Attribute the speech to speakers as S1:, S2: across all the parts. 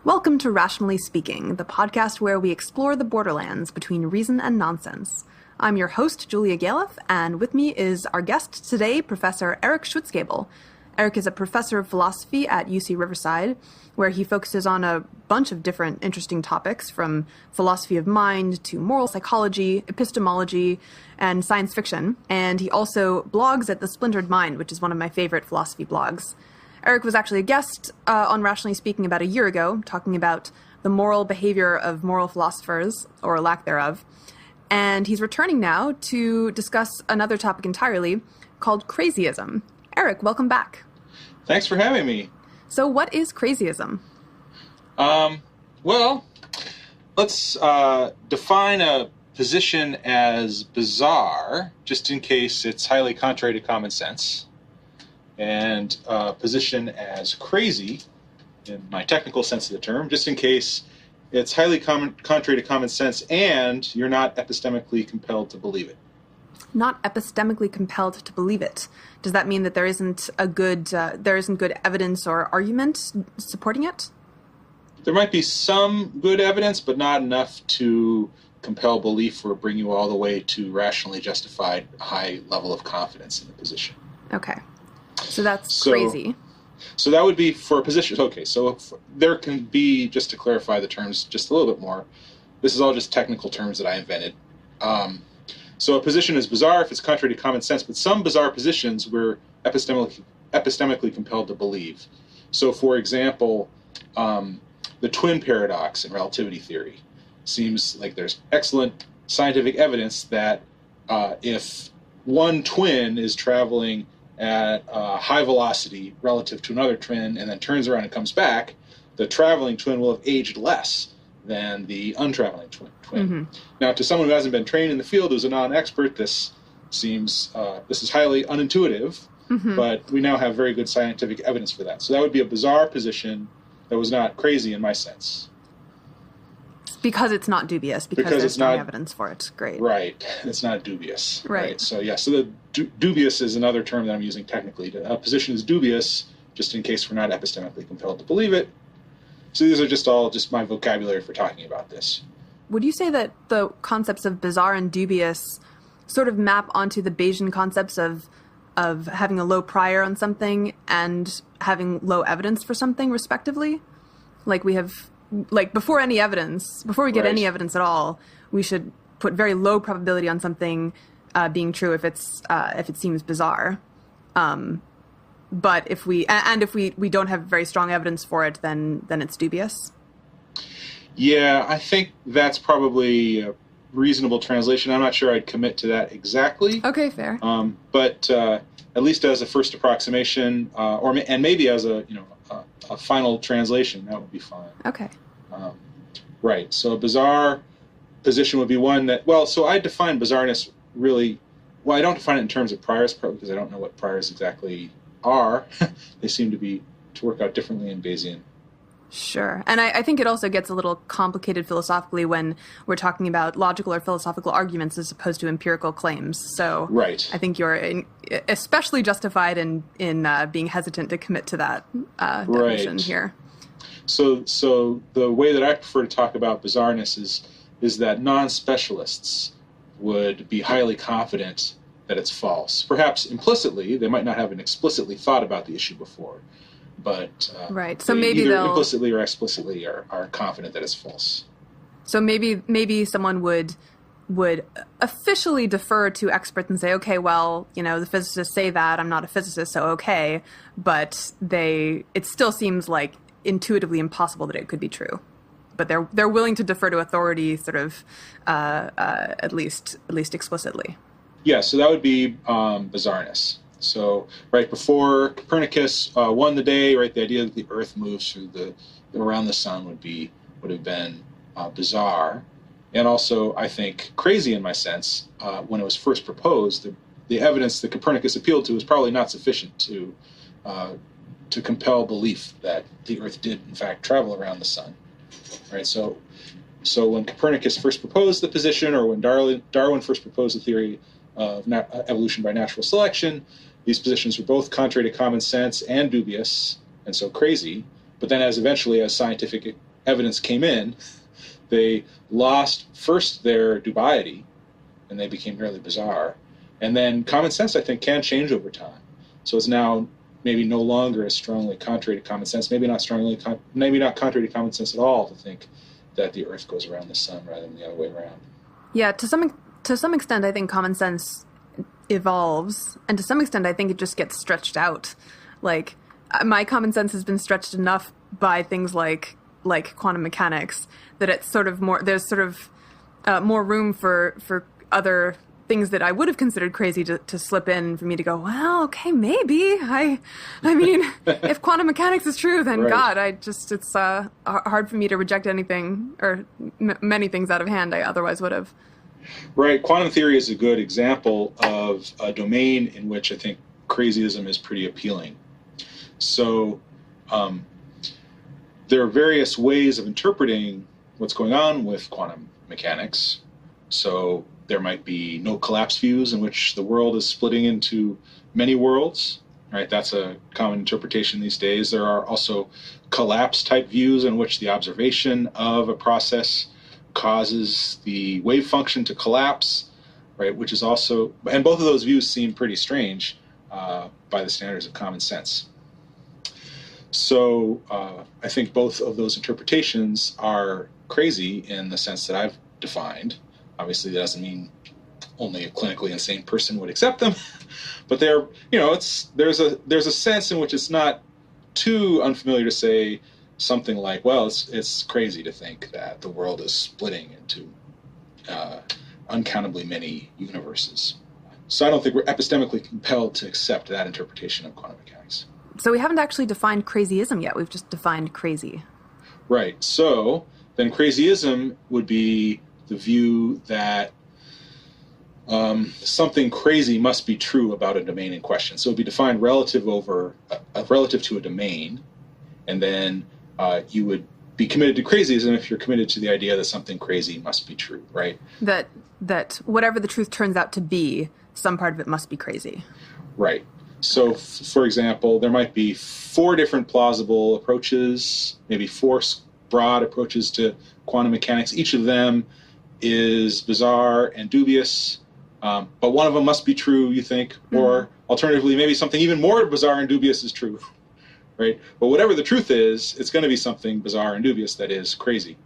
S1: Welcome to Rationally Speaking, the podcast where we explore the borderlands between reason and nonsense. I'm your host, Julia Galef, and with me is our guest today, Professor Eric Schwitzgebel. Eric is a professor of philosophy at UC Riverside, where he focuses on a bunch of different interesting topics, from philosophy of mind to moral psychology, epistemology, and science fiction. And he also blogs at The Splintered Mind, which is one of my favorite philosophy blogs. Eric was actually a guest on Rationally Speaking about a year ago, talking about the moral behavior of moral philosophers, or lack thereof. And he's returning now to discuss another topic entirely called Crazyism. Eric, welcome back.
S2: Thanks for having me.
S1: So what is Crazyism?
S2: Well, let's define a position as bizarre, just in case it's highly contrary to common sense, and a position as crazy, in my technical sense of the term, just in case it's highly contrary to common sense and you're not epistemically compelled to believe it.
S1: Not epistemically compelled to believe it. Does that mean that there isn't good evidence or argument supporting it?
S2: There might be some good evidence, but not enough to compel belief or bring you all the way to rationally justified high level of confidence in the position.
S1: Okay. So that's crazy.
S2: So that would be for a position. Okay, so there can be, just to clarify the terms just a little bit more, this is all just technical terms that I invented. So a position is bizarre if it's contrary to common sense, but some bizarre positions we're epistemically compelled to believe. So, for example, the twin paradox in relativity theory seems like there's excellent scientific evidence that if one twin is traveling at a high velocity relative to another twin and then turns around and comes back, the traveling twin will have aged less than the untraveling twin. Mm-hmm. Now, to someone who hasn't been trained in the field, who's a non-expert, this seems this is highly unintuitive, mm-hmm. but we now have very good scientific evidence for that. So that would be a bizarre position that was not crazy in my sense.
S1: Because it's not dubious, because there's strong evidence for it. Great.
S2: Right. It's not dubious.
S1: Right.
S2: So, yeah, so the dubious is another term that I'm using technically. A position is dubious just in case we're not epistemically compelled to believe it. So these are just my vocabulary for talking about this.
S1: Would you say that the concepts of bizarre and dubious sort of map onto the Bayesian concepts of having a low prior on something and having low evidence for something, respectively? Before we get any evidence at all, we should put very low probability on something being true if it seems bizarre. But if we don't have very strong evidence for it, then it's dubious.
S2: Yeah, I think that's probably a reasonable translation. I'm not sure I'd commit to that exactly.
S1: Okay, fair.
S2: But at least as a first approximation, and maybe as a final translation, that would be fine.
S1: Okay.
S2: Right. So a bizarre position would be one that, so I define bizarreness really, I don't define it in terms of priors, probably because I don't know what priors exactly are. They seem to work out differently in Bayesian.
S1: Sure. And I think it also gets a little complicated philosophically when we're talking about logical or philosophical arguments as opposed to empirical claims. So
S2: right.
S1: I think you're especially justified in being hesitant to commit to that definition here.
S2: So the way that I prefer to talk about bizarreness is that non-specialists would be highly confident that it's false. Perhaps implicitly, they might not have explicitly thought about the issue before, but
S1: right. So
S2: they
S1: maybe
S2: either
S1: they'll
S2: implicitly or explicitly are confident that it's false.
S1: So maybe someone would officially defer to experts and say, okay, well, the physicists say that, I'm not a physicist, so okay, but it still seems like intuitively impossible that it could be true. But they're willing to defer to authority, sort of, at least explicitly.
S2: Yeah, so that would be bizarreness. So right before Copernicus won the day, right, the idea that the Earth moves around the sun would have been bizarre, and also I think crazy in my sense. When it was first proposed, the evidence that Copernicus appealed to was probably not sufficient to compel belief that the Earth did in fact travel around the sun. Right. So when Copernicus first proposed the position, or when Darwin first proposed the theory of evolution by natural selection, these positions were both contrary to common sense and dubious, and so crazy. But then as scientific evidence came in, they lost first their dubiety, and they became merely bizarre. And then common sense, I think, can change over time. So it's now maybe no longer as strongly contrary to common sense, maybe not contrary to common sense at all, to think that the Earth goes around the sun rather than the other way around.
S1: Yeah, to some extent, I think common sense evolves, and to some extent, I think it just gets stretched out. Like, my common sense has been stretched enough by things like quantum mechanics that it's sort of more, there's sort of more room for other things that I would have considered crazy to slip in for me to go, well, okay, maybe. I mean, if quantum mechanics is true, then
S2: right.
S1: God, it's hard for me to reject anything or many things out of hand I otherwise would have.
S2: Right. Quantum theory is a good example of a domain in which I think crazyism is pretty appealing. So there are various ways of interpreting what's going on with quantum mechanics. So there might be no collapse views in which the world is splitting into many worlds, right? That's a common interpretation these days. There are also collapse type views in which the observation of a process causes the wave function to collapse, right? Which is also, and both of those views seem pretty strange by the standards of common sense. So I think both of those interpretations are crazy in the sense that I've defined. Obviously, that doesn't mean only a clinically insane person would accept them, but they're, there's a sense in which it's not too unfamiliar to say something like, well, it's crazy to think that the world is splitting into uncountably many universes. So I don't think we're epistemically compelled to accept that interpretation of quantum mechanics.
S1: So we haven't actually defined crazyism yet. We've just defined crazy.
S2: Right. So then crazyism would be the view that something crazy must be true about a domain in question. So it would be defined relative to a domain, and then you would be committed to crazyism if you're committed to the idea that something crazy must be true, right?
S1: That whatever the truth turns out to be, some part of it must be crazy.
S2: Right. So, for example, there might be 4 different plausible approaches, maybe 4 broad approaches to quantum mechanics. Each of them is bizarre and dubious, but one of them must be true, you think, or alternatively, maybe something even more bizarre and dubious is true, right? But whatever the truth is, it's going to be something bizarre and dubious that is crazy,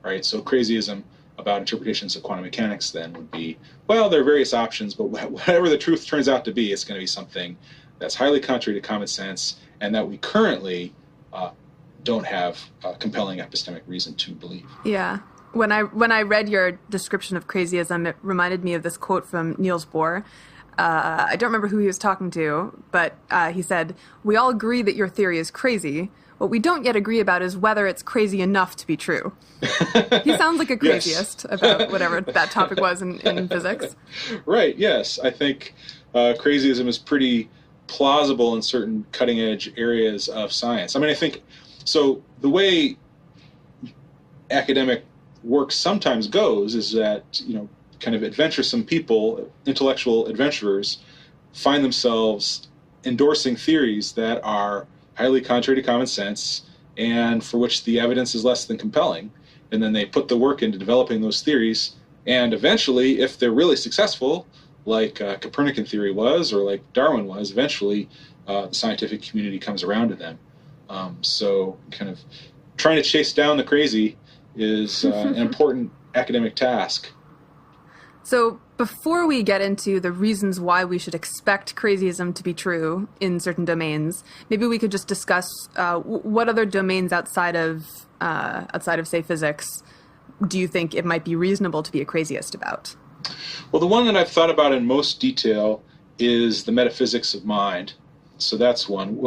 S2: right? So crazyism about interpretations of quantum mechanics then would be, well, there are various options, but whatever the truth turns out to be, it's going to be something that's highly contrary to common sense and that we currently don't have a compelling epistemic reason to believe.
S1: Yeah. When I read your description of crazyism, it reminded me of this quote from Niels Bohr. I don't remember who he was talking to, but he said, "We all agree that your theory is crazy. What we don't yet agree about is whether it's crazy enough to be true." He sounds like a crazyist about whatever that topic was in physics.
S2: Right, yes. I think crazyism is pretty plausible in certain cutting-edge areas of science. I mean, I think, so the way academic work sometimes goes is that, kind of adventuresome people, intellectual adventurers, find themselves endorsing theories that are highly contrary to common sense and for which the evidence is less than compelling. And then they put the work into developing those theories. And eventually, if they're really successful, like Copernican theory was, or like Darwin was, eventually the scientific community comes around to them. So kind of trying to chase down the crazy is an important academic task.
S1: So before we get into the reasons why we should expect crazyism to be true in certain domains, maybe we could just discuss what other domains outside of say physics do you think it might be reasonable to be a crazyist about?
S2: Well, the one that I've thought about in most detail is the metaphysics of mind. So that's one,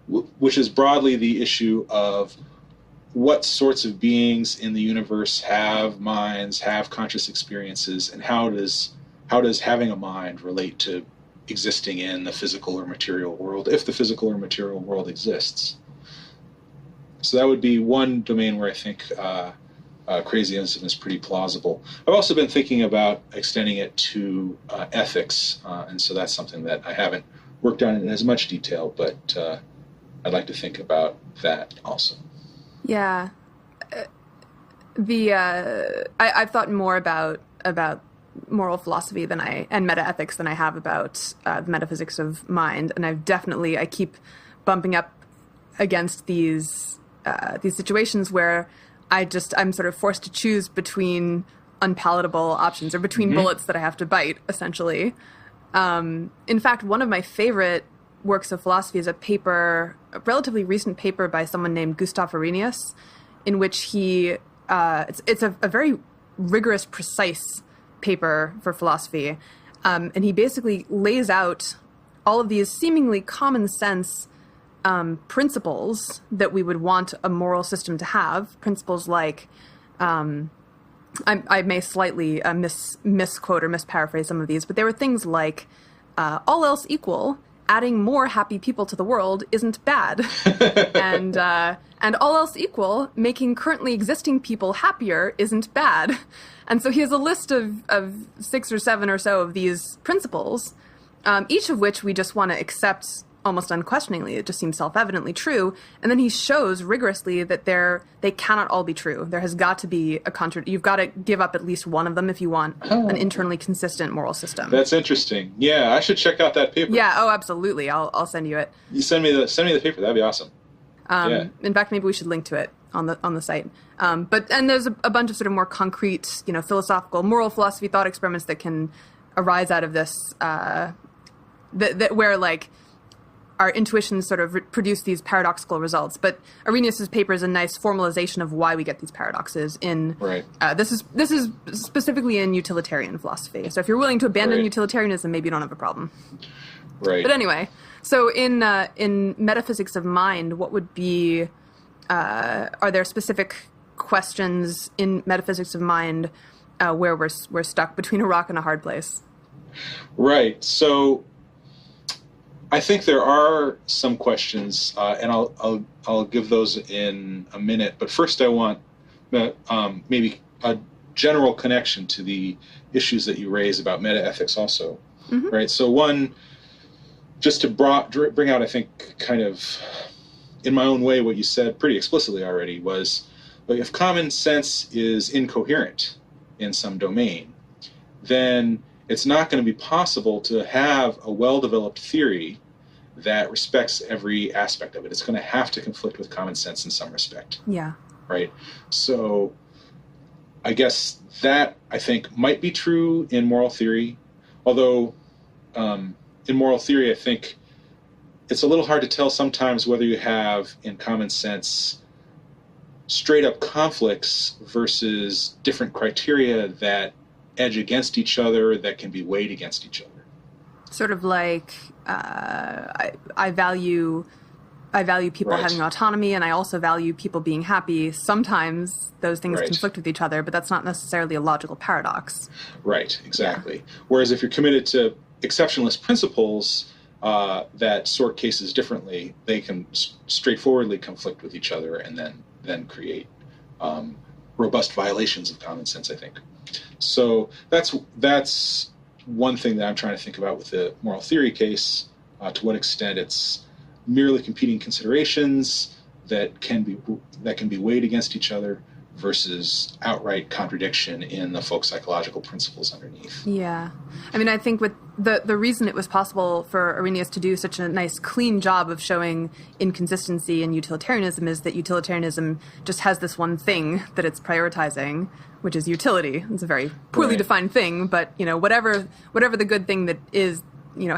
S2: which is broadly the issue of what sorts of beings in the universe have minds, have conscious experiences, and how does having a mind relate to existing in the physical or material world, if the physical or material world exists. So that would be one domain where I think crazyism is pretty plausible. I've also been thinking about extending it to ethics, and so that's something that I haven't worked on in as much detail, but I'd like to think about that also.
S1: Yeah. I've thought more about moral philosophy and metaethics than I have about the metaphysics of mind, and I keep bumping up against these situations where I'm sort of forced to choose between unpalatable options or between bullets that I have to bite, essentially. In fact, one of my favorite works of philosophy is a relatively recent paper by someone named Gustav Arrhenius, in which it's a very rigorous, precise paper for philosophy. And he basically lays out all of these seemingly common sense principles that we would want a moral system to have. Principles like, I may slightly misquote or misparaphrase some of these, but there were things like, all else equal, adding more happy people to the world isn't bad. And all else equal, making currently existing people happier isn't bad. And so he has a list of 6 or 7 or so of these principles, each of which we just want to accept almost unquestioningly. It just seems self-evidently true. And then he shows rigorously that they cannot all be true. There has got to be you've got to give up at least one of them if you want an internally consistent moral system.
S2: That's interesting. Yeah, I should check out that paper.
S1: Yeah, oh, absolutely. I'll send you it.
S2: You send me the paper. That'd be awesome.
S1: In fact, maybe we should link to it on the site. And there's a bunch of sort of more concrete, philosophical, moral philosophy thought experiments that can arise out of this, where like our intuitions sort of produce these paradoxical results. But Arrhenius's paper is a nice formalization of why we get these paradoxes
S2: Right.
S1: This is specifically in utilitarian philosophy. So if you're willing to abandon utilitarianism, maybe you don't have a problem.
S2: Right.
S1: But anyway, so in metaphysics of mind, what would be, are there specific questions in metaphysics of mind where we're stuck between a rock and a hard place?
S2: Right. So I think there are some questions, and I'll give those in a minute. But first, I want maybe a general connection to the issues that you raise about metaethics, also. Mm-hmm. Right. So one, just to bring out, I think, kind of in my own way, what you said pretty explicitly already was, like, if common sense is incoherent in some domain, then it's not going to be possible to have a well-developed theory that respects every aspect of it. It's going to have to conflict with common sense in some respect.
S1: Yeah.
S2: Right? So I guess that, I think, might be true in moral theory, although in moral theory, I think it's a little hard to tell sometimes whether you have, in common sense, straight-up conflicts versus different criteria that edge against each other, that can be weighed against each other. Sort
S1: of like, I value people having autonomy, and I also value people being happy. Sometimes those things conflict with each other, but that's not necessarily a logical paradox.
S2: Right, exactly. Yeah. Whereas if you're committed to exceptionalist principles that sort cases differerly, they can straightforwardly conflict with each other and then create robust violations of common sense, I think. So that's one thing that I'm trying to think about with the moral theory case, to what extent it's merely competing considerations that can be weighed against each other versus outright contradiction in the folk psychological principles underneath.
S1: Yeah. I mean, I think with the reason it was possible for Arrhenius to do such a nice, clean job of showing inconsistency in utilitarianism is that utilitarianism just has this one thing that it's prioritizing, which is utility. It's a very poorly defined thing, but, whatever the good thing that is,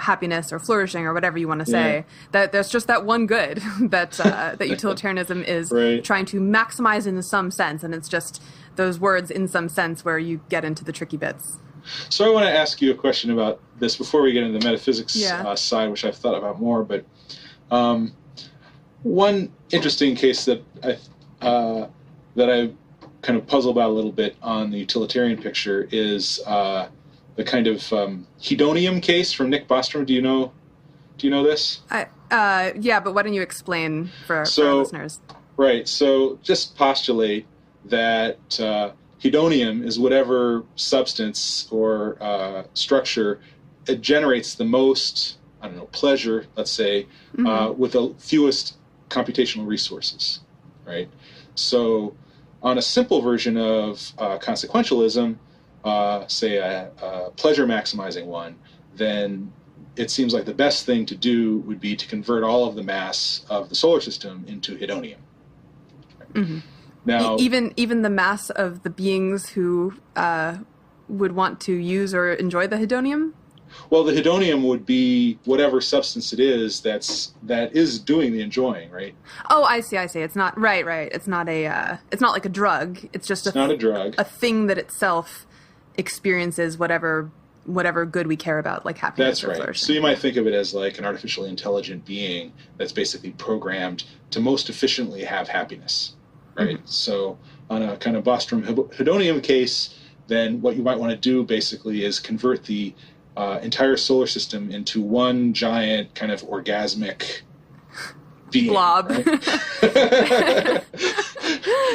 S1: happiness or flourishing or whatever you want to say, that there's just that one good that utilitarianism is trying to maximize in some sense, and it's just those words in some sense where you get into the tricky bits.
S2: So I want to ask you a question about this before we get into the metaphysics side, which I've thought about more, but one interesting case that I kind of puzzle about a little bit on the utilitarian picture is the kind of hedonium case from Nick Bostrom. Do you know this?
S1: Yeah, but why don't you explain for our listeners?
S2: Right. So just postulate that hedonium is whatever substance or structure it generates the most, pleasure, let's say, with the fewest computational resources, right? So on a simple version of consequentialism, say a pleasure maximizing one, then it seems like the best thing to do would be to convert all of the mass of the solar system into hedonium.
S1: Mm-hmm.
S2: Now,
S1: even the mass of the beings who would want to use or enjoy the hedonium?
S2: Well, the hedonium would be whatever substance it is that is doing the enjoying, right?
S1: Oh, I see. It's not right. It's not like a drug. It's just
S2: not a drug.
S1: A thing that itself experiences whatever good we care about, like happiness.
S2: That's right. So you might think of it as like an artificially intelligent being that's basically programmed to most efficiently have happiness, right? Mm-hmm. So on a kind of Bostrom hedonium case, then what you might want to do basically is convert the entire solar system into one giant kind of orgasmic being.
S1: Blob.
S2: Right?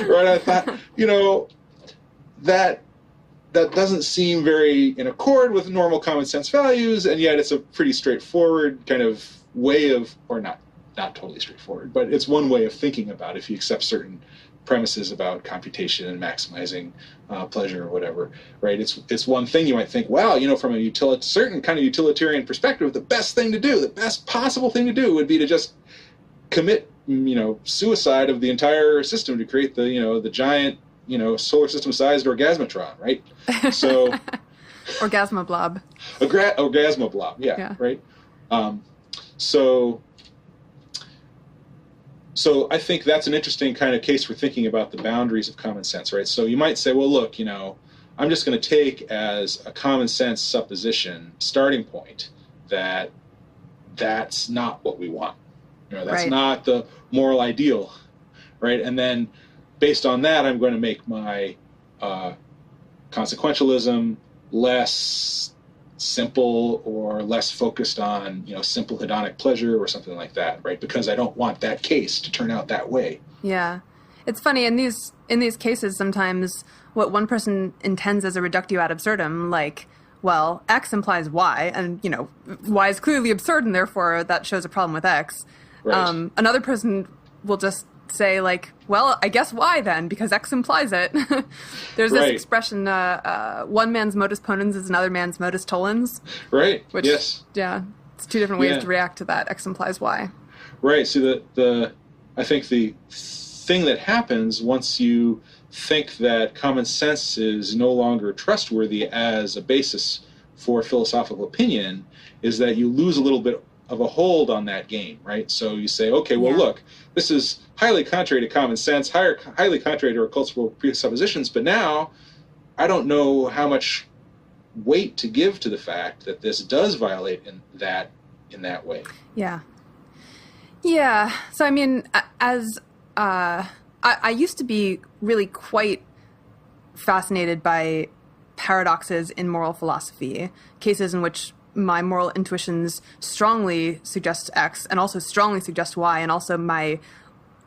S2: Right, I thought, that doesn't seem very in accord with normal common sense values, and yet it's a pretty straightforward kind of way of, or not totally straightforward, but it's one way of thinking about it if you accept certain premises about computation and maximizing pleasure or whatever, right? It's one thing you might think, wow, from a certain kind of utilitarian perspective, the best possible thing to do would be to just commit, suicide of the entire system to create the giant, solar system-sized orgasmatron, right? So,
S1: orgasmoblob.
S2: Orgasmoblob, yeah. Right. So I think that's an interesting kind of case for thinking about the boundaries of common sense, right? So you might say, well, look, I'm just going to take as a common sense supposition starting point that that's not what we want. That's
S1: right.
S2: Not the moral ideal, right? And then based on that, I'm going to make my consequentialism less simple or less focused on simple hedonic pleasure or something like that, right? Because I don't want that case to turn out that way.
S1: Yeah, it's funny in these cases sometimes what one person intends as a reductio ad absurdum, like, well, X implies Y, and Y is clearly absurd, and therefore that shows a problem with X.
S2: Right.
S1: Another person will just say, like, well, I guess Y then, because X implies it. There's this expression, one man's modus ponens is another man's modus tollens.
S2: Right,
S1: which,
S2: yes.
S1: Yeah, it's two different ways to react to that. X implies Y.
S2: Right, so I think the thing that happens once you think that common sense is no longer trustworthy as a basis for philosophical opinion is that you lose a little bit of a hold on that game, right? So you say, okay, well, look, this is highly contrary to common sense, highly contrary to our cultural presuppositions, but now I don't know how much weight to give to the fact that this does violate in that way.
S1: Yeah. Yeah. So, I mean, as I used to be really quite fascinated by paradoxes in moral philosophy, cases in which my moral intuitions strongly suggest X and also strongly suggest Y, and also my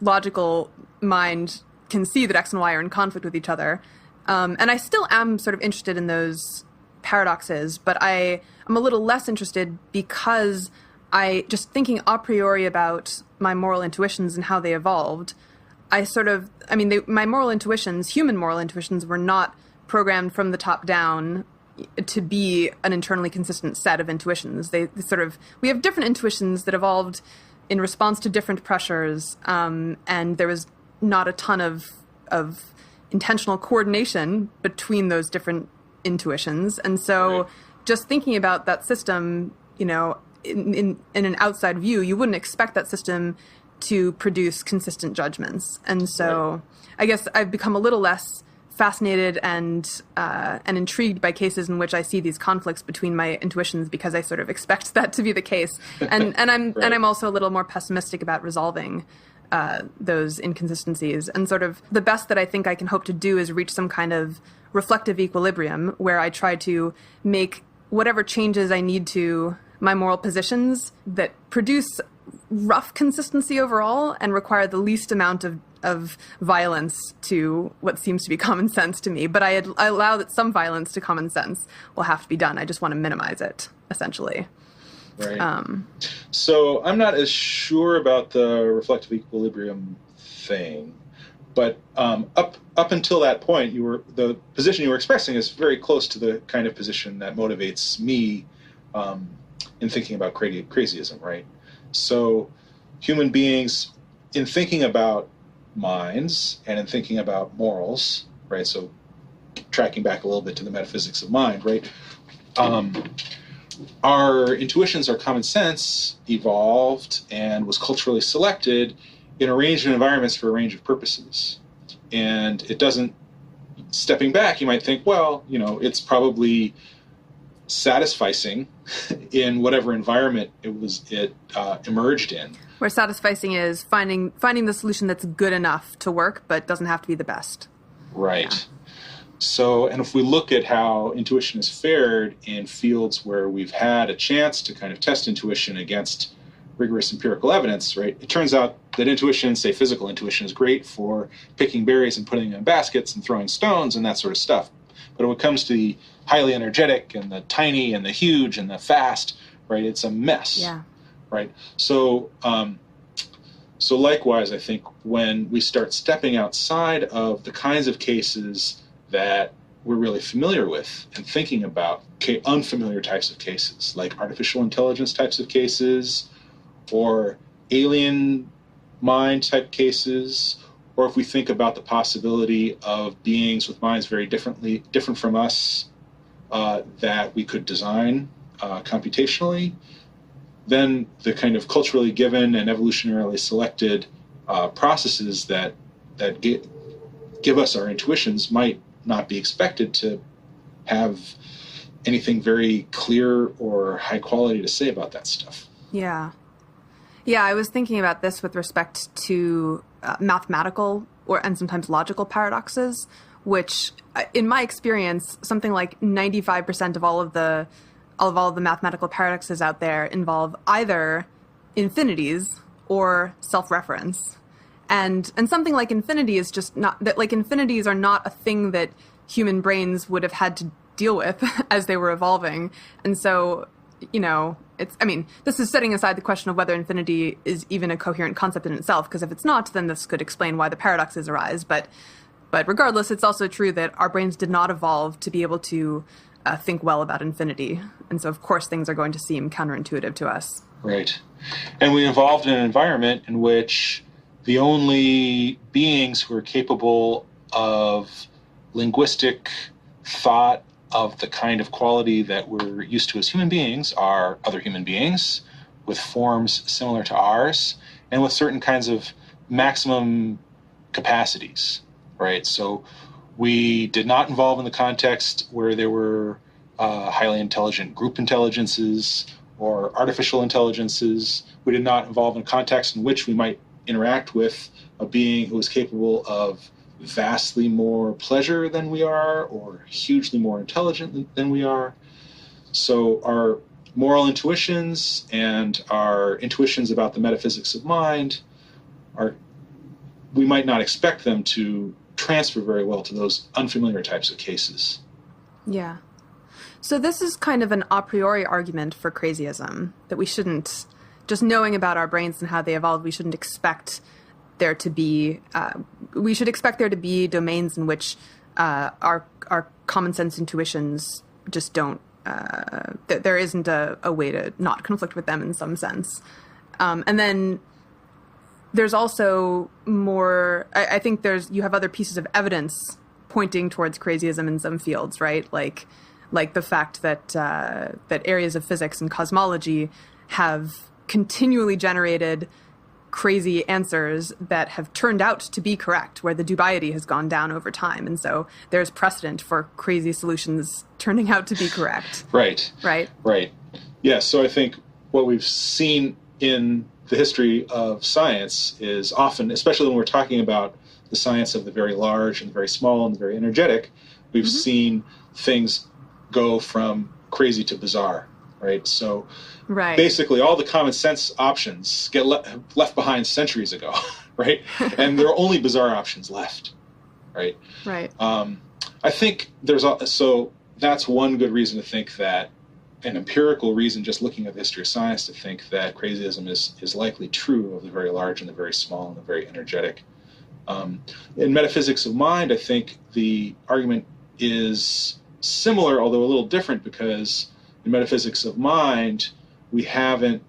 S1: logical mind can see that X and Y are in conflict with each other. And I still am sort of interested in those paradoxes, but I'm a little less interested because just thinking a priori about my moral intuitions and how they evolved, my moral intuitions, human moral intuitions, were not programmed from the top down to be an internally consistent set of intuitions. We have different intuitions that evolved in response to different pressures, and there was not a ton of intentional coordination between those different intuitions. And so just thinking about that system, in an outside view, you wouldn't expect that system to produce consistent judgments. And so I guess I've become a little less fascinated and intrigued by cases in which I see these conflicts between my intuitions because I sort of expect that to be the case, and I'm also a little more pessimistic about resolving those inconsistencies. And sort of the best that I think I can hope to do is reach some kind of reflective equilibrium where I try to make whatever changes I need to my moral positions that produce rough consistency overall and require the least amount of violence to what seems to be common sense to me. But I allow that some violence to common sense will have to be done. I just want to minimize it, essentially.
S2: Right. So I'm not as sure about the reflective equilibrium thing, But up until that point, the position you were expressing is very close to the kind of position that motivates me in thinking about crazyism, right? So human beings, in thinking about minds and in thinking about morals, right? So tracking back a little bit to the metaphysics of mind, right? Our intuitions, our common sense evolved and was culturally selected in a range of environments for a range of purposes. And it doesn't, stepping back, you might think, well, it's probably satisficing in whatever environment it emerged in.
S1: Where satisficing is finding the solution that's good enough to work, but doesn't have to be the best.
S2: Right.
S1: Yeah.
S2: So, and if we look at how intuition has fared in fields where we've had a chance to kind of test intuition against rigorous empirical evidence, right, it turns out that intuition, say physical intuition, is great for picking berries and putting them in baskets and throwing stones and that sort of stuff. But when it comes to the highly energetic and the tiny and the huge and the fast, right, it's a mess.
S1: Yeah.
S2: Right. So, so likewise, I think when we start stepping outside of the kinds of cases that we're really familiar with and thinking about unfamiliar types of cases, like artificial intelligence types of cases, or alien mind type cases, or if we think about the possibility of beings with minds very different from us that we could design computationally, then the kind of culturally given and evolutionarily selected processes that give us our intuitions might not be expected to have anything very clear or high quality to say about that stuff.
S1: Yeah. Yeah, I was thinking about this with respect to mathematical and sometimes logical paradoxes, which, in my experience, something like 95% of all of the mathematical paradoxes out there involve either infinities or self-reference. And something like infinity is just not that, like, infinities are not a thing that human brains would have had to deal with as they were evolving. And so, this is setting aside the question of whether infinity is even a coherent concept in itself, because if it's not, then this could explain why the paradoxes arise. But regardless, it's also true that our brains did not evolve to be able to think well about infinity. And so, of course, things are going to seem counterintuitive to us.
S2: Right. And we evolved in an environment in which the only beings who are capable of linguistic thought of the kind of quality that we're used to as human beings are other human beings with forms similar to ours and with certain kinds of maximum capacities, right? So we did not involve in the context where there were highly intelligent group intelligences or artificial intelligences. We did not involve in a context in which we might interact with a being who is capable of vastly more pleasure than we are or hugely more intelligent than we are. So our moral intuitions and our intuitions about the metaphysics of mind we might not expect them to transfer very well to those unfamiliar types of cases.
S1: Yeah. So this is kind of an a priori argument for crazyism, that we shouldn't, just knowing about our brains and how they evolved, we shouldn't expect there to be, we should expect there to be domains in which our common sense intuitions just don't, there isn't a way to not conflict with them in some sense. And then there's also more, I think you have other pieces of evidence pointing towards crazyism in some fields, right? Like the fact that areas of physics and cosmology have continually generated crazy answers that have turned out to be correct, where the dubiety has gone down over time. And so there's precedent for crazy solutions turning out to be correct.
S2: Right.
S1: Right?
S2: Right. Yeah, so I think what we've seen in the history of science is often, especially when we're talking about the science of the very large and the very small and the very energetic, we've seen things go from crazy to bizarre, right? So basically all the common sense options get left behind centuries ago, right? And there are only bizarre options left, right?
S1: Right.
S2: I think so that's one good reason to think that, an empirical reason, just looking at the history of science, to think that crazyism is likely true of the very large and the very small and the very energetic. In metaphysics of mind, I think the argument is similar, although a little different, because in metaphysics of mind, we haven't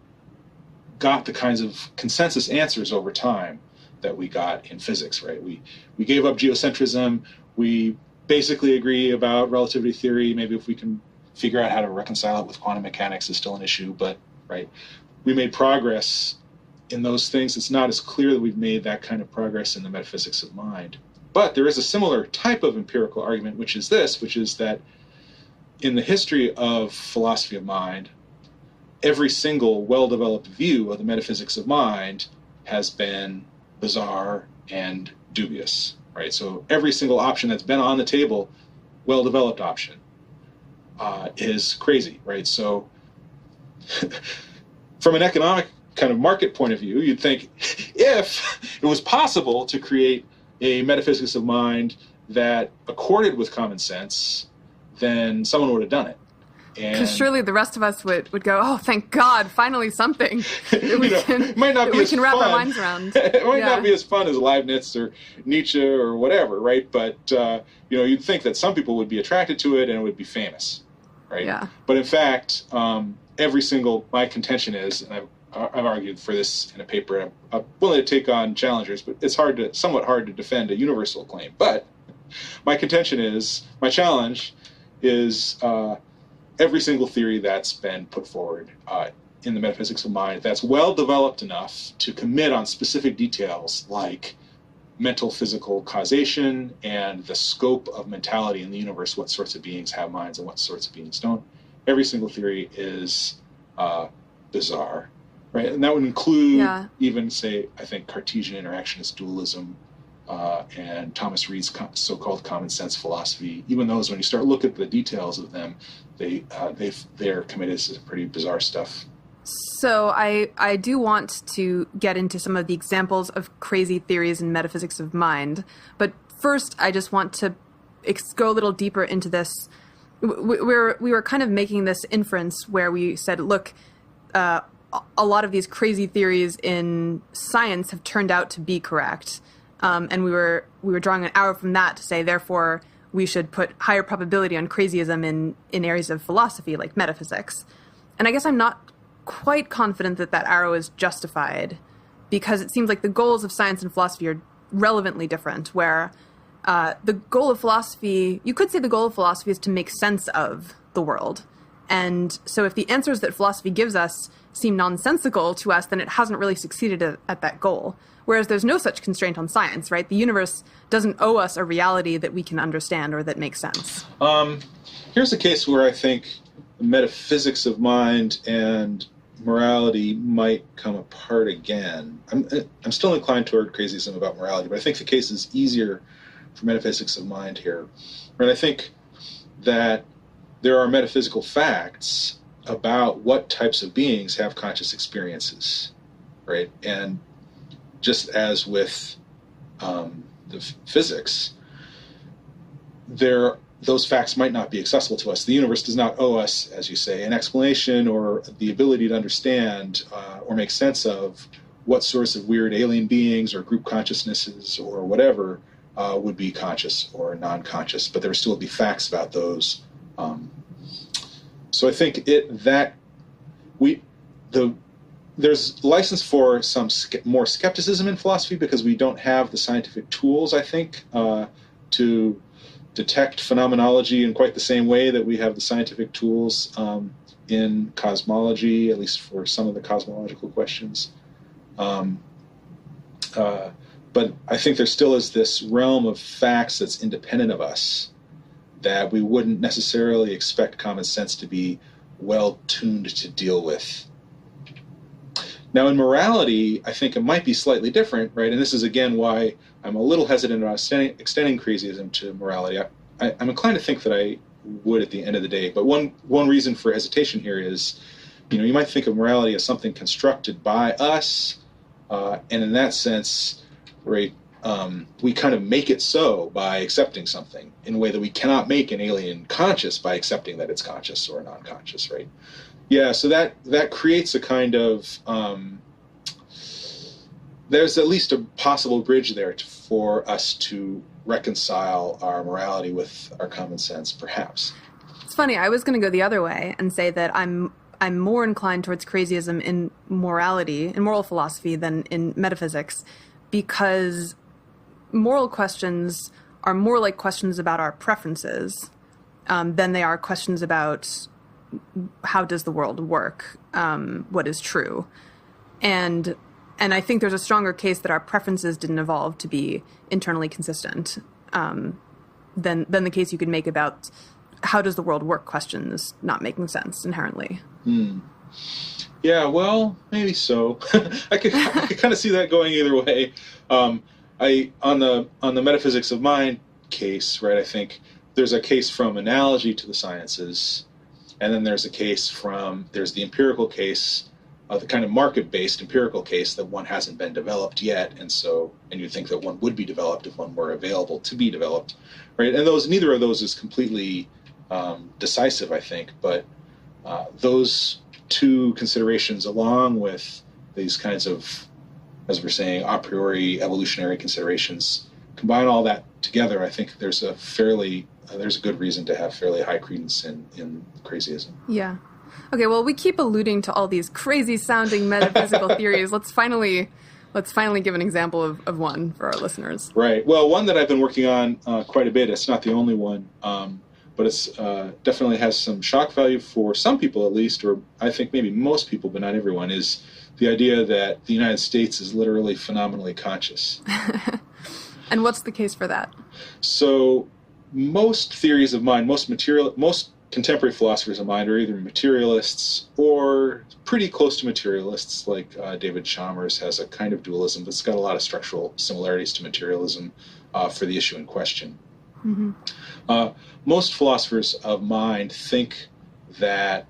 S2: got the kinds of consensus answers over time that we got in physics, right? We gave up geocentrism. We basically agree about relativity theory. Maybe if we can figure out how to reconcile it with quantum mechanics is still an issue, but right, we made progress in those things. It's not as clear that we've made that kind of progress in the metaphysics of mind. But there is a similar type of empirical argument, which is that in the history of philosophy of mind, every single well-developed view of the metaphysics of mind has been bizarre and dubious, right? So every single option that's been on the table, well-developed option, is crazy, right? So from an economic kind of market point of view, you'd think if it was possible to create a metaphysics of mind that accorded with common sense, then someone would have done it.
S1: Because surely the rest of us would go, oh, thank God, finally something that we can wrap our minds around.
S2: It might not be as fun as Leibniz or Nietzsche or whatever, right? But you'd think that some people would be attracted to it and it would be famous, right?
S1: Yeah.
S2: But in fact, my contention is, and I've argued for this in a paper. I'm willing to take on challengers, but it's somewhat hard to defend a universal claim. But my challenge is every single theory that's been put forward in the metaphysics of mind that's well developed enough to commit on specific details like mental physical causation and the scope of mentality in the universe, what sorts of beings have minds and what sorts of beings don't. Every single theory is bizarre, right? And that would include even, say, I think Cartesian interactionist dualism and Thomas Reid's so-called common sense philosophy. Even those, when you start looking at the details of them, they're committed to some pretty bizarre stuff.
S1: So I do want to get into some of the examples of crazy theories in metaphysics of mind, but first I just want to go a little deeper into this. We were kind of making this inference where we said, look, a lot of these crazy theories in science have turned out to be correct, and we were drawing an arrow from that to say, therefore, we should put higher probability on crazyism in areas of philosophy like metaphysics. And I guess I'm not quite confident that arrow is justified, because it seems like the goals of science and philosophy are relevantly different, where the goal of philosophy, you could say the goal of philosophy is to make sense of the world. And so if the answers that philosophy gives us seem nonsensical to us, then it hasn't really succeeded at that goal. Whereas there's no such constraint on science, right? The universe doesn't owe us a reality that we can understand or that makes sense.
S2: Here's a case where I think metaphysics of mind and morality might come apart again. I'm still inclined toward crazyism about morality, but I think the case is easier for metaphysics of mind here. And I think that there are metaphysical facts about what types of beings have conscious experiences, right? And just as with the physics, those facts might not be accessible to us. The universe does not owe us, as you say, an explanation or the ability to understand or make sense of what sorts of weird alien beings or group consciousnesses or whatever would be conscious or non-conscious, but there would still be facts about those. So I think there's license for some more skepticism in philosophy because we don't have the scientific tools, I think, to detect phenomenology in quite the same way that we have the scientific tools in cosmology, at least for some of the cosmological questions. But I think there still is this realm of facts that's independent of us that we wouldn't necessarily expect common sense to be well tuned to deal with. Now, in morality, I think it might be slightly different, right? And this is, again, why I'm a little hesitant about extending crazyism to morality. I'm inclined to think that I would at the end of the day. But one reason for hesitation here is, you might think of morality as something constructed by us, and in that sense, right, we kind of make it so by accepting something in a way that we cannot make an alien conscious by accepting that it's conscious or non-conscious, right? Yeah, so that creates a kind of there's at least a possible bridge there for us to reconcile our morality with our common sense, perhaps.
S1: It's funny. I was going to go the other way and say that I'm more inclined towards crazyism in morality, in moral philosophy, than in metaphysics, because moral questions are more like questions about our preferences than they are questions about how does the world work, what is true. And I think there's a stronger case that our preferences didn't evolve to be internally consistent than the case you could make about how does the world work questions not making sense inherently.
S2: Yeah, well, maybe so. I could kind of see that going either way. On the metaphysics of mind case, right? I think there's a case from analogy to the sciences, and then there's the empirical case, the kind of market-based empirical case that one hasn't been developed yet, and you think that one would be developed if one were available to be developed, right? And neither of those is completely decisive, I think, but those two considerations, along with these kinds of, as we're saying, a priori evolutionary considerations, combine all that together, I think there's a good reason to have fairly high credence in crazyism.
S1: Yeah. Okay, well, we keep alluding to all these crazy-sounding metaphysical theories. Let's finally give an example of one for our listeners.
S2: Right. Well, one that I've been working on quite a bit. It's not the only one, but it's definitely has some shock value for some people, at least, or I think maybe most people, but not everyone, is the idea that the United States is literally phenomenally conscious.
S1: And what's the case for that?
S2: So most theories of mind, most contemporary philosophers of mind are either materialists or pretty close to materialists, like David Chalmers has a kind of dualism, but it's got a lot of structural similarities to materialism for the issue in question. Mm-hmm. Most philosophers of mind think that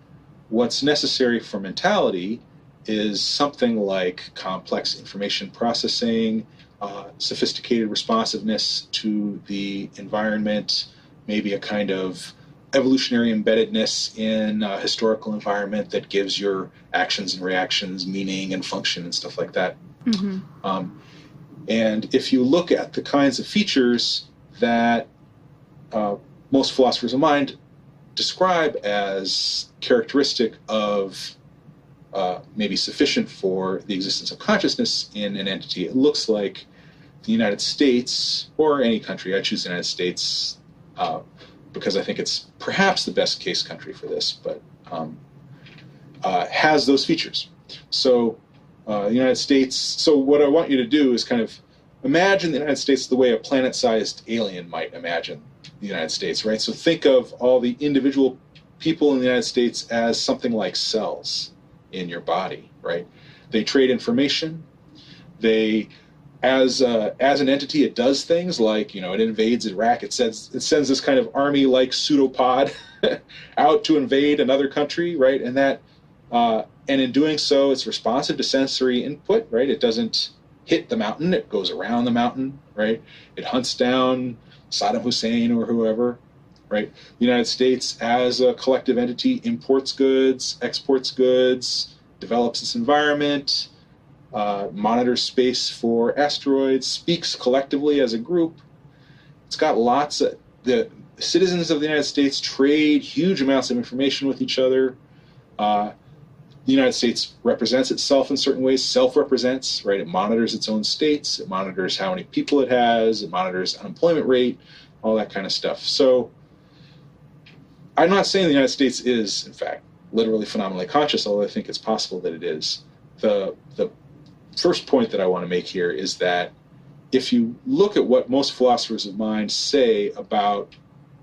S2: what's necessary for mentality is something like complex information processing, sophisticated responsiveness to the environment, maybe a kind of evolutionary embeddedness in a historical environment that gives your actions and reactions meaning and function and stuff like that. Mm-hmm. And if you look at the kinds of features that most philosophers of mind describe as characteristic of maybe sufficient for the existence of consciousness in an entity, it looks like the United States, or any country, I choose the United States because I think it's perhaps the best case country for this, but has those features. So the United States, so what I want you to do is kind of imagine the United States the way a planet-sized alien might imagine the United States, right? So think of all the individual people in the United States as something like cells in your body, right? They trade information. They, as an entity, it does things like, it invades Iraq. It sends this kind of army-like pseudopod out to invade another country, right? And in doing so, it's responsive to sensory input, right? It doesn't hit the mountain. It goes around the mountain, right? It hunts down Saddam Hussein or whoever, right? The United States, as a collective entity, imports goods, exports goods, develops its environment, monitors space for asteroids, speaks collectively as a group. It's got the citizens of the United States trade huge amounts of information with each other. The United States represents itself in certain ways, self-represents, right? It monitors its own states, it monitors how many people it has, it monitors unemployment rate, all that kind of stuff. So I'm not saying the United States is, in fact, literally phenomenally conscious, although I think it's possible that it is. The first point that I want to make here is that if you look at what most philosophers of mind say about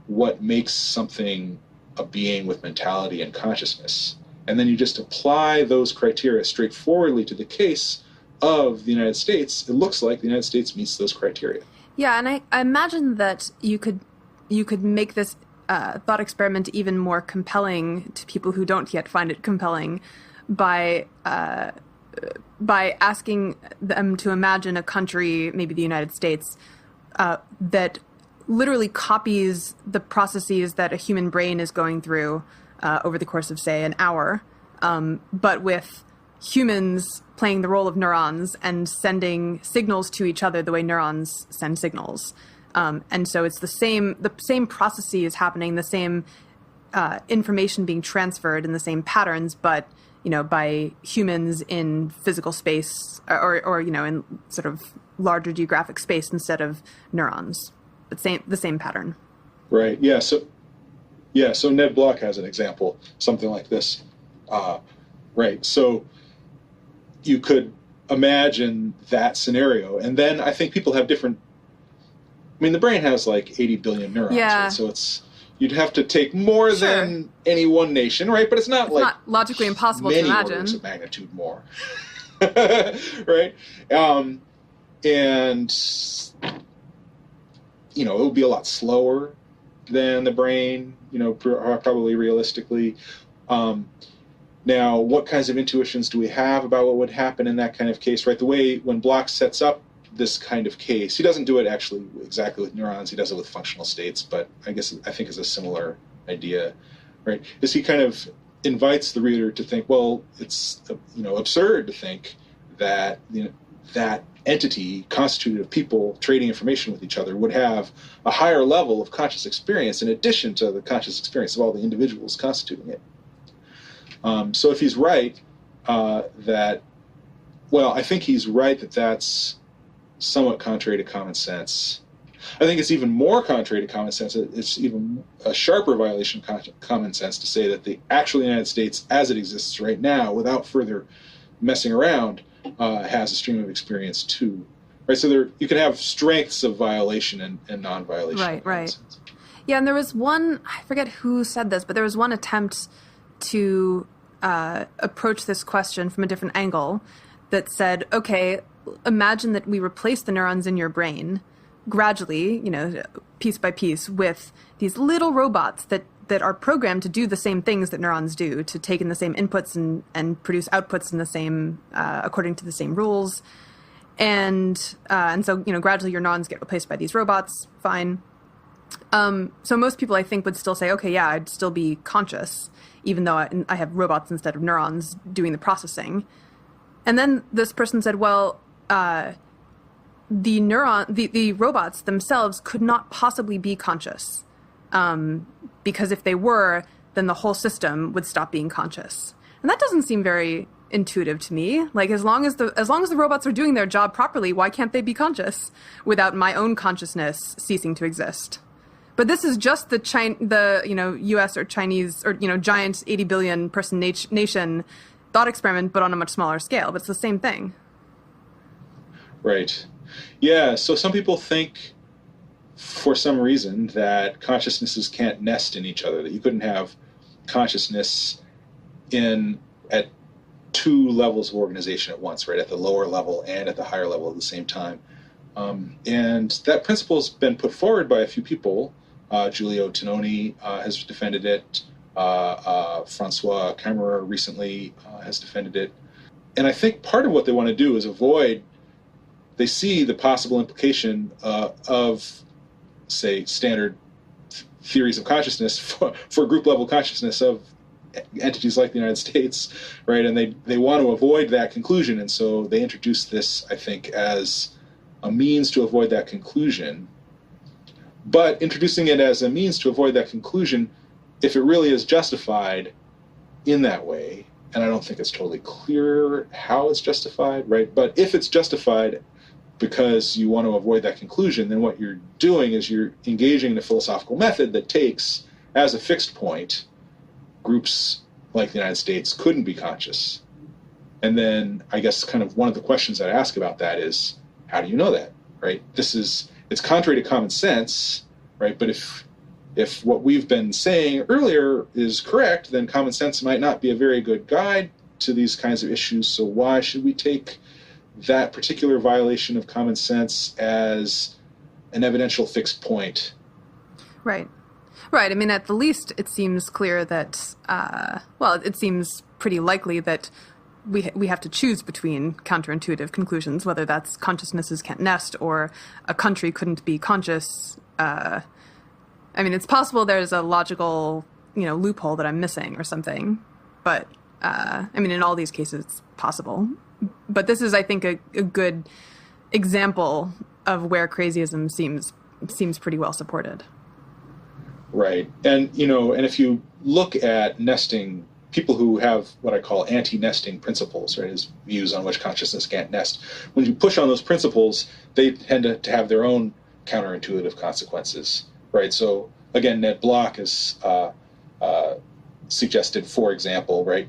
S2: what makes something a being with mentality and consciousness, and then you just apply those criteria straightforwardly to the case of the United States, it looks like the United States meets those criteria.
S1: Yeah, and I imagine that you could make this thought experiment even more compelling to people who don't yet find it compelling by asking them to imagine a country, maybe the United States, that literally copies the processes that a human brain is going through over the course of, say, an hour, but with humans playing the role of neurons and sending signals to each other the way neurons send signals. And so it's the same processes happening, the same information being transferred in the same patterns, but, by humans in physical space or in sort of larger geographic space instead of neurons. But the same pattern.
S2: Right. Yeah. So Ned Block has an example, something like this. Right. So you could imagine that scenario, and then I think people have different. I mean, the brain has like 80 billion neurons, right? So you'd have to take more than any one nation, right? But it's not not
S1: logically impossible to imagine.
S2: Many orders of magnitude more, right? And it would be a lot slower than the brain, probably realistically. Now, what kinds of intuitions do we have about what would happen in that kind of case, right? The way when Block sets up this kind of case, he doesn't do it actually exactly with neurons, he does it with functional states, but I think it's a similar idea, right? Is he kind of invites the reader to think, well, it's absurd to think that that entity constituted of people trading information with each other would have a higher level of conscious experience in addition to the conscious experience of all the individuals constituting it. So if he's right I think he's right that that's somewhat contrary to common sense. I think it's even more contrary to common sense. It's even a sharper violation of common sense to say that the actual United States, as it exists right now, without further messing around, has a stream of experience too. Right. So you can have strengths of violation and non-violation.
S1: Right. Yeah, and there was one. I forget who said this, but there was one attempt to approach this question from a different angle that said, okay, imagine that we replace the neurons in your brain gradually, piece by piece, with these little robots that are programmed to do the same things that neurons do, to take in the same inputs and produce outputs in the same, according to the same rules. And so, gradually your neurons get replaced by these robots. Fine. So most people, I think, would still say, okay, yeah, I'd still be conscious, even though I have robots instead of neurons doing the processing. And then this person said, well, the robots themselves could not possibly be conscious, because if they were, then the whole system would stop being conscious. And that doesn't seem very intuitive to me. Like, as long as the robots are doing their job properly, why can't they be conscious without my own consciousness ceasing to exist? But this is just the U.S. or Chinese or giant 80 billion person nation thought experiment, but on a much smaller scale. But it's the same thing.
S2: Right. Yeah. So some people think, for some reason, that consciousnesses can't nest in each other. That you couldn't have consciousness at two levels of organization at once, right? At the lower level and at the higher level at the same time. And that principle has been put forward by a few people. Giulio Tononi has defended it. Francois Cameron recently has defended it. And I think part of what they want to do is they see the possible implication of, say, standard theories of consciousness for group-level consciousness of entities like the United States, right? And they want to avoid that conclusion, and so they introduce this, I think, as a means to avoid that conclusion. But introducing it as a means to avoid that conclusion, if it really is justified in that way, and I don't think it's totally clear how it's justified, right? But if it's justified because you want to avoid that conclusion, then what you're doing is you're engaging in a philosophical method that takes, as a fixed point, groups like the United States couldn't be conscious. And then I guess kind of one of the questions I ask about that is, how do you know that, right? It's contrary to common sense, right? But if what we've been saying earlier is correct, then common sense might not be a very good guide to these kinds of issues. So why should we take that particular violation of common sense as an evidential fixed point?
S1: Right. I mean, at the least, it seems clear that, it seems pretty likely that we have to choose between counterintuitive conclusions, whether that's consciousnesses can't nest or a country couldn't be conscious. I mean, it's possible there's a logical, loophole that I'm missing or something, but I mean, in all these cases, it's possible. But this is, I think, a good example of where crazyism seems pretty well supported.
S2: Right. And, and if you look at nesting, people who have what I call anti-nesting principles, right, as views on which consciousness can't nest, when you push on those principles, they tend to have their own counterintuitive consequences, right? So, again, Ned Block has suggested, for example, right,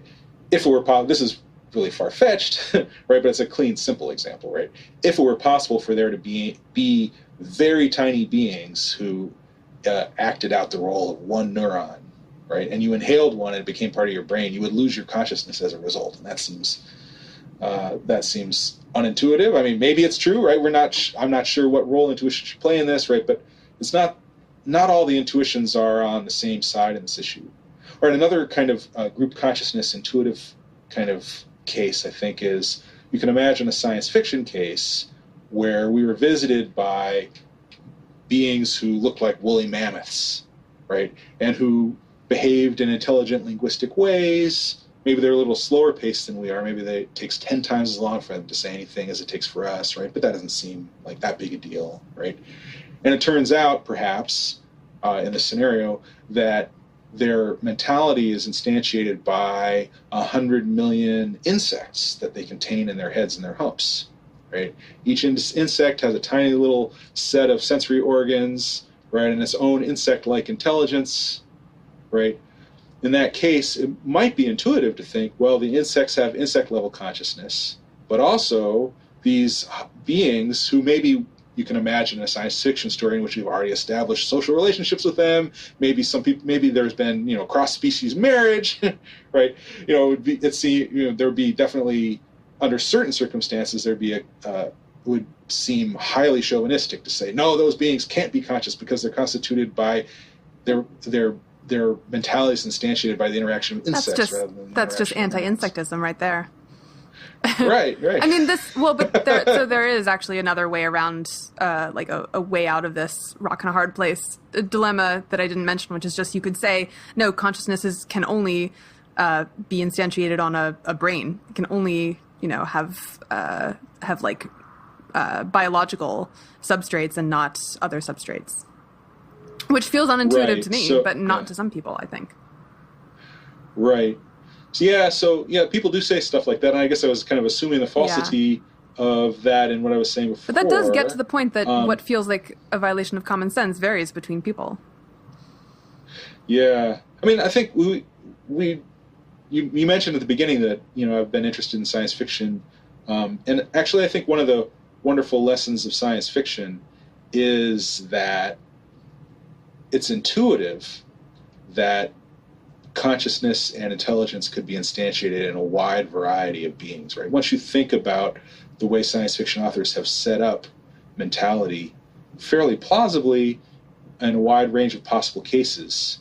S2: if it were possible, this is really far-fetched, right, but it's a clean, simple example, right? If it were possible for there to be very tiny beings who acted out the role of one neuron, right, and you inhaled one and it became part of your brain, you would lose your consciousness as a result, and that seems unintuitive. I mean, maybe it's true, right? I'm not sure what role intuition should play in this, right? But it's not all the intuitions are on the same side in this issue. Or another kind of group consciousness intuitive kind of case, I think, is you can imagine a science fiction case where we were visited by beings who looked like woolly mammoths, right, and who behaved in intelligent linguistic ways. Maybe they're a little slower paced than we are. Maybe it takes 10 times as long for them to say anything as it takes for us, right? But that doesn't seem like that big a deal, right? And it turns out, perhaps, in this scenario, that their mentality is instantiated by 100 million insects that they contain in their heads and their humps, right? Each insect has a tiny little set of sensory organs, right, and its own insect-like intelligence, right? In that case, it might be intuitive to think, well, the insects have insect-level consciousness, but also these beings who maybe you can imagine a science fiction story in which we've already established social relationships with them. Maybe maybe there's been, cross-species marriage, right? There would be definitely, under certain circumstances, would seem highly chauvinistic to say, no, those beings can't be conscious because they're constituted by their mentality is instantiated by the interaction of insects rather than
S1: that's just anti-insectism right there.
S2: Right.
S1: I mean, there is actually another way around, like a way out of this rock and a hard place dilemma that I didn't mention, which is just you could say, no, consciousnesses can only be instantiated on a brain. It can only, have biological substrates and not other substrates. Which feels unintuitive to me, but not to some people, I think.
S2: Right. So people do say stuff like that, and I guess I was kind of assuming the falsity of that in what I was saying before.
S1: But that does get to the point that what feels like a violation of common sense varies between people.
S2: Yeah. I mean, I think you mentioned at the beginning that, I've been interested in science fiction, and actually I think one of the wonderful lessons of science fiction is that it's intuitive that consciousness and intelligence could be instantiated in a wide variety of beings, right? Once you think about the way science fiction authors have set up mentality fairly plausibly in a wide range of possible cases,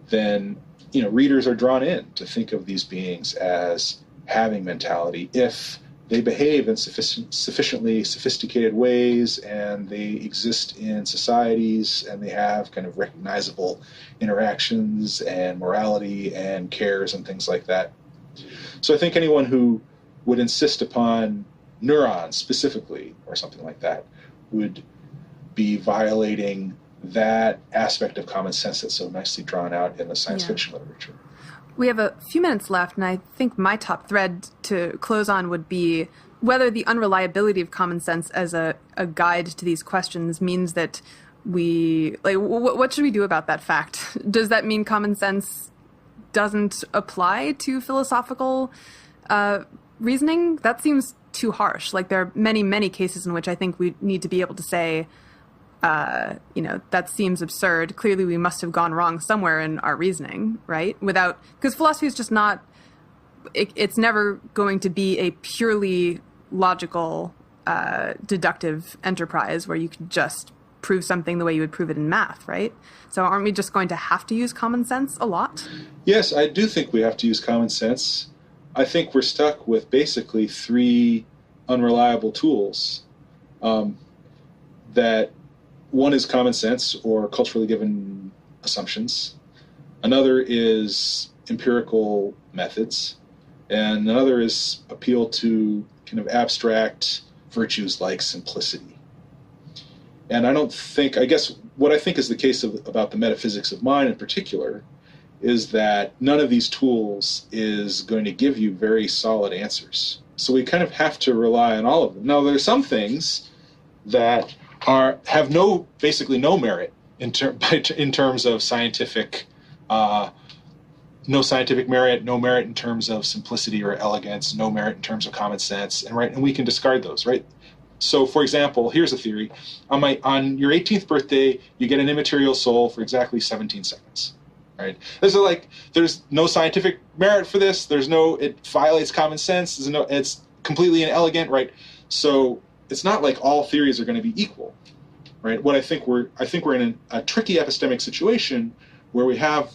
S2: then, readers are drawn in to think of these beings as having mentality if they behave in sufficiently sophisticated ways, and they exist in societies, and they have kind of recognizable interactions and morality and cares and things like that. So I think anyone who would insist upon neurons specifically or something like that would be violating that aspect of common sense that's so nicely drawn out in the science fiction literature.
S1: We have a few minutes left, and I think my top thread to close on would be whether the unreliability of common sense as a guide to these questions means that what should we do about that fact? Does that mean common sense doesn't apply to philosophical reasoning? That seems too harsh. Like, there are many, many cases in which I think we need to be able to say, that seems absurd. Clearly, we must have gone wrong somewhere in our reasoning, right? Because philosophy is just not, it's never going to be a purely logical, deductive enterprise where you can just prove something the way you would prove it in math, right? So aren't we just going to have to use common sense a lot?
S2: Yes, I do think we have to use common sense. I think we're stuck with basically three unreliable tools that one is common sense or culturally given assumptions. Another is empirical methods, and another is appeal to kind of abstract virtues like simplicity. And I guess what I think is the case about the metaphysics of mind in particular is that none of these tools is going to give you very solid answers. So we kind of have to rely on all of them. Now, there are some things that have basically no merit in terms of scientific, no scientific merit, no merit in terms of simplicity or elegance, no merit in terms of common sense, and we can discard those, right? So, for example, here's a theory: on your 18th birthday, you get an immaterial soul for exactly 17 seconds. Right? There's no scientific merit for this. It violates common sense. It's completely inelegant, right? So it's not like all theories are going to be equal, right? I think we're in a tricky epistemic situation where we have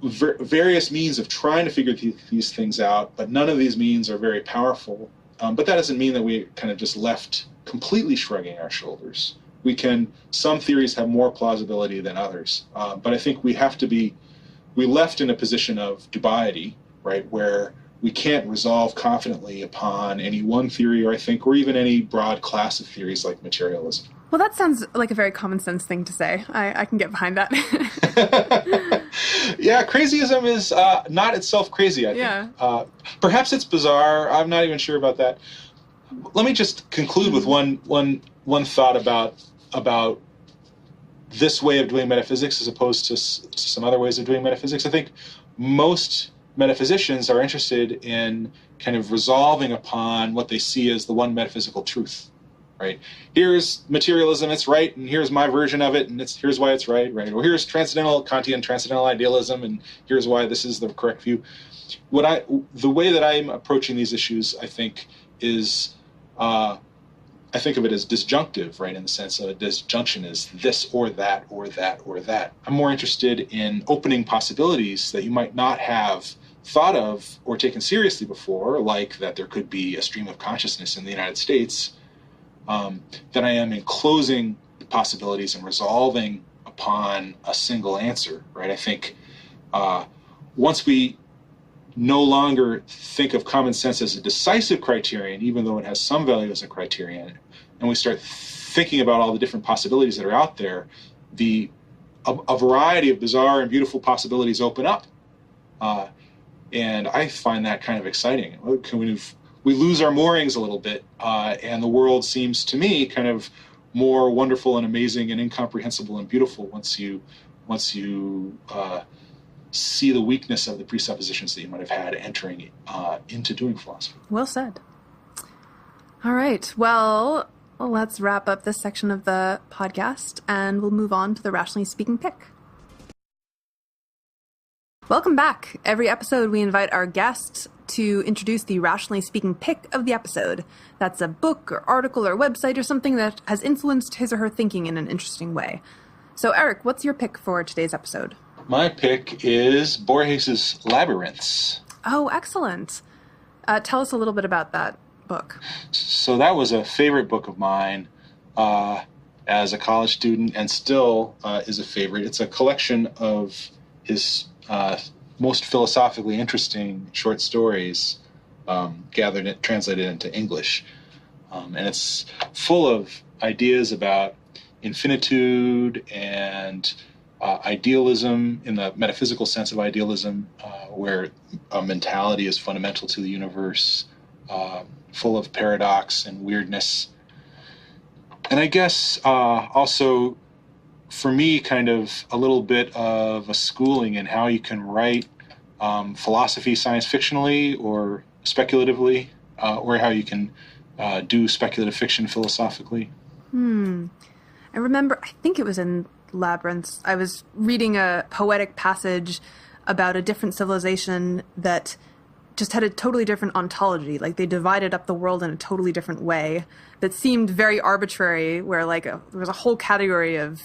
S2: various means of trying to figure these things out, but none of these means are very powerful. But that doesn't mean that we kind of just left completely shrugging our shoulders. Some theories have more plausibility than others, but I think we left in a position of dubiety, right, where we can't resolve confidently upon any one theory, or even any broad class of theories like materialism.
S1: Well, that sounds like a very common sense thing to say. I can get behind that.
S2: Yeah, crazyism is not itself crazy, I think.
S1: Yeah.
S2: Perhaps it's bizarre. I'm not even sure about that. Let me just conclude with one thought about this way of doing metaphysics as opposed to some other ways of doing metaphysics. I think most metaphysicians are interested in kind of resolving upon what they see as the one metaphysical truth, right? Here's materialism, it's right, and here's my version of it, and here's why it's right? Or here's Kantian transcendental idealism, and here's why this is the correct view. The way that I'm approaching these issues, I think, is I think of it as disjunctive, right, in the sense of a disjunction is this or that or that or that. I'm more interested in opening possibilities that you might not have thought of or taken seriously before, like that there could be a stream of consciousness in the United States, than I am in closing the possibilities and resolving upon a single answer, right? I think once we no longer think of common sense as a decisive criterion, even though it has some value as a criterion, and we start thinking about all the different possibilities that are out there, a variety of bizarre and beautiful possibilities open up. And I find that kind of exciting. We lose our moorings a little bit, and the world seems to me kind of more wonderful and amazing and incomprehensible and beautiful once you see the weakness of the presuppositions that you might have had entering into doing philosophy.
S1: Well said. All right. Well, let's wrap up this section of the podcast, and we'll move on to the Rationally Speaking pick. Welcome back. Every episode, we invite our guest to introduce the Rationally Speaking pick of the episode. That's a book or article or website or something that has influenced his or her thinking in an interesting way. So, Eric, what's your pick for today's episode?
S2: My pick is Borges's Labyrinths.
S1: Oh, excellent. Tell us a little bit about that book.
S2: So that was a favorite book of mine as a college student, and still is a favorite. It's a collection of his most philosophically interesting short stories gathered and translated into English. And it's full of ideas about infinitude and idealism in the metaphysical sense of idealism, where a mentality is fundamental to the universe, full of paradox and weirdness. And I guess also, for me, kind of a little bit of a schooling in how you can write philosophy science fictionally or speculatively, or how you can do speculative fiction philosophically.
S1: I remember, I think it was in Labyrinths, I was reading a poetic passage about a different civilization that just had a totally different ontology. Like, they divided up the world in a totally different way that seemed very arbitrary, where there was a whole category of,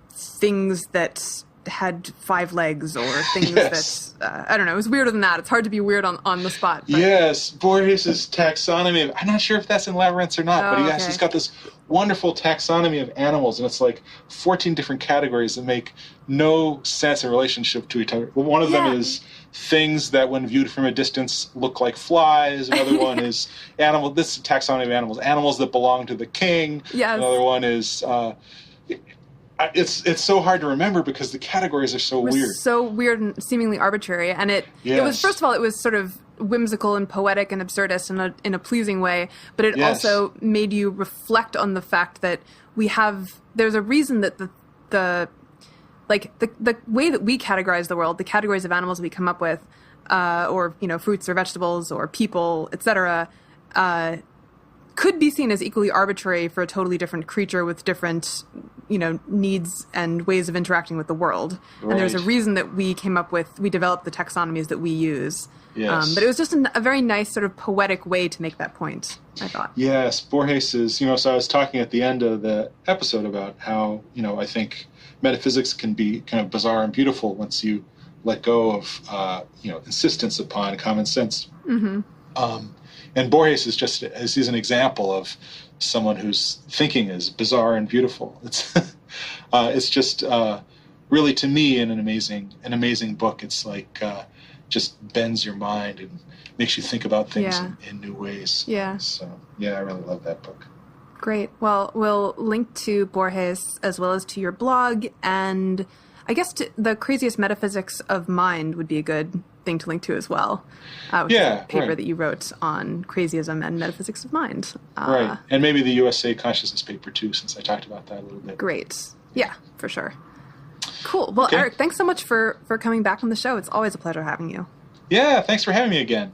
S1: things that had 5 legs or things
S2: Yes.
S1: that, I don't know, it was weirder than that. It's hard to be weird on the spot. But.
S2: Yes, Borges' taxonomy. I'm not sure if that's in Labyrinth or not, but
S1: okay.
S2: he's got this wonderful taxonomy of animals, and it's like 14 different categories that make no sense in relationship to each other. One of them is things that, when viewed from a distance, look like flies. Another one is this is a taxonomy of animals that belong to the king.
S1: Yes.
S2: Another one is... It's so hard to remember because the categories are so weird.
S1: So weird and seemingly arbitrary. And it was, first of all, it was sort of whimsical and poetic and absurdist in a pleasing way, but it also made you reflect on the fact that there's a reason that the way that we categorize the world, the categories of animals we come up with, or, fruits or vegetables or people, etc., could be seen as equally arbitrary for a totally different creature with different, needs and ways of interacting with the world. Right. And there's a reason that we developed the taxonomies that we use.
S2: Yes.
S1: But it was just a very nice sort of poetic way to make that point, I thought.
S2: Yes, Borges is, so I was talking at the end of the episode about how, I think metaphysics can be kind of bizarre and beautiful once you let go of, insistence upon common sense.
S1: Mm-hmm.
S2: And Borges is an example of someone whose thinking is bizarre and beautiful. It's just really, to me, an amazing book. It's like just bends your mind and makes you think about things in new ways.
S1: Yeah.
S2: So I really love that book.
S1: Great. Well, we'll link to Borges as well as to your blog, and I guess the Craziest Metaphysics of Mind would be a good thing to link to as well, which is a paper that you wrote on crazyism and metaphysics of mind.
S2: Right, and maybe the USA consciousness paper too, since I talked about that a little bit.
S1: Great. Yeah, for sure. Cool. Well, Eric, thanks so much for coming back on the show. It's always a pleasure having you.
S2: Yeah, thanks for having me again.